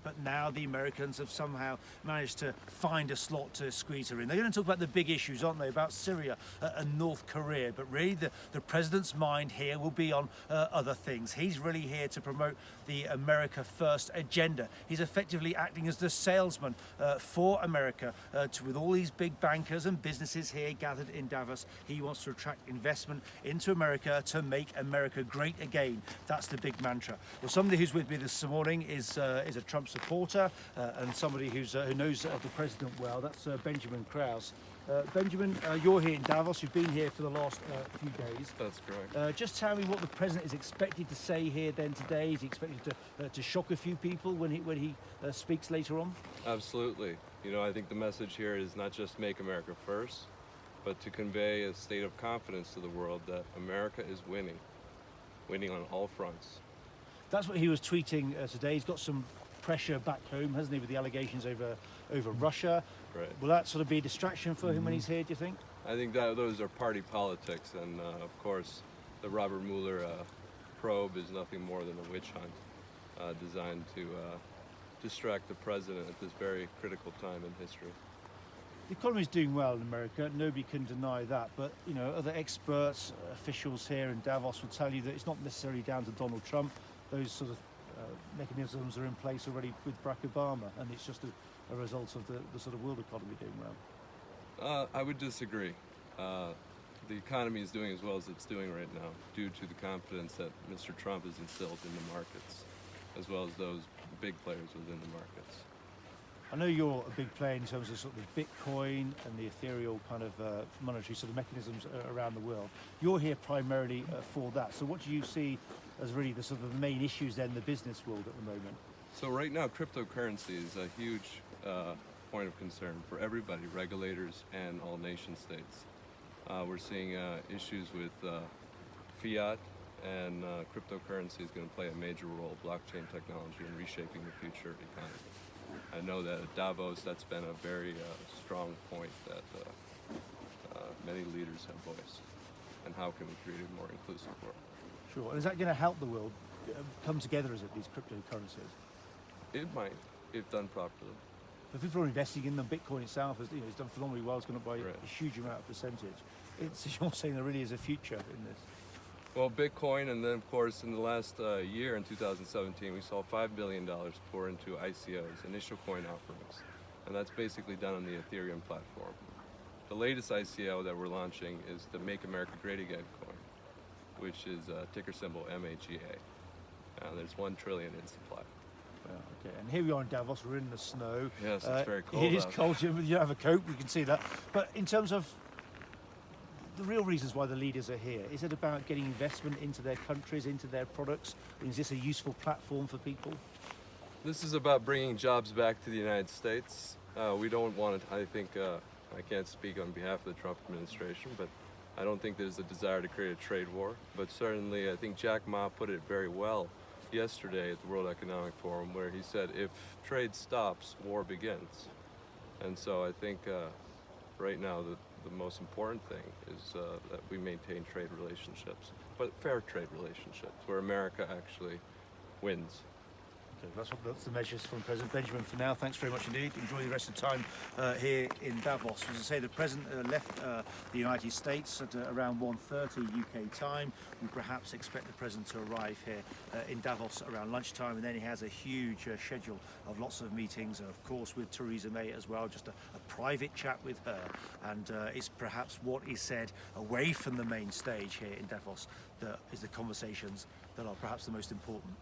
but now the Americans have somehow managed to find a slot to squeeze her in. They're going to talk about the big issues, aren't they, about Syria and North Korea, but really the president's mind here will be on other things. He's really here to promote the America First agenda. He's effectively acting as the salesman for America with all these big bankers and businesses here gathered in Davos. He wants to attract investment into America to make America great again. That's the big mantra. Well, somebody who's with me this morning is a Trump supporter and somebody who knows the president well. That's Benjamin Krause. Benjamin, you're here in Davos. You've been here for the last few days. That's correct. Just tell me what the president is expected to say here then today. Is he expected to shock a few people when he speaks later on? Absolutely. You know, I think the message here is not just make America first, but to convey a state of confidence to the world that America is winning on all fronts. That's what he was tweeting today. He's got some pressure back home, hasn't he, with the allegations over Russia. Right. Will that sort of be a distraction for him when he's here, do you think? I think that those are party politics, and of course the Robert Mueller probe is nothing more than a witch hunt designed to distract the president at this very critical time in history. The economy is doing well in America, nobody can deny that, but you know, other experts, officials here in Davos will tell you that it's not necessarily down to Donald Trump. Those sort of mechanisms are in place already with Barack Obama, and it's just a result of the sort of world economy doing well. I would disagree. The economy is doing as well as it's doing right now due to the confidence that Mr. Trump has instilled in the markets, as well as those big players within the markets. I know you're a big player in terms of sort of Bitcoin and the ethereal kind of monetary sort of mechanisms around the world. You're here primarily for that. So what do you see as really the sort of the main issues then in the business world at the moment? So right now, cryptocurrency is a huge point of concern for everybody, regulators and all nation states. We're seeing issues with fiat, and cryptocurrency is going to play a major role, blockchain technology, in reshaping the future economy. I know that at Davos, that's been a very strong point that many leaders have voiced. And how can we create a more inclusive world? Sure. And is that going to help the world come together as these cryptocurrencies? It might, if done properly. But people are investing in them. Bitcoin itself has, it's done phenomenally well. It's gone up by Right. a huge amount of percentage. You're saying there really is a future in this. Well, Bitcoin, and then of course in the last year, in 2017, we saw $5 billion pour into ICOs, initial coin offerings. And that's basically done on the Ethereum platform. The latest ICO that we're launching is the Make America Great Again coin, which is ticker symbol MAGA. There's 1 trillion in supply. Well, okay. And here we are in Davos. We're in the snow. Yes, it's very cold. It is out. cold. You have a coat. We can see that. But in terms of the real reasons why the leaders are here, is it about getting investment into their countries, into their products? Is this a useful platform for people? This is about bringing jobs back to the United States. We don't want to, I think, I can't speak on behalf of the Trump administration, but I don't think there's a desire to create a trade war. But certainly, I think Jack Ma put it very well yesterday at the World Economic Forum, where he said, if trade stops, war begins. And so I think right now the most important thing is that we maintain trade relationships, but fair trade relationships, where America actually wins. Okay, that's the measures from President Benjamin for now. Thanks very much indeed. Enjoy the rest of the time here in Davos. As I say, the President left the United States at around 1:30 UK time. We perhaps expect the President to arrive here in Davos around lunchtime, and then he has a huge schedule of lots of meetings, and of course with Theresa May as well, just a private chat with her. And it's perhaps what is said away from the main stage here in Davos that is the conversations that are perhaps the most important.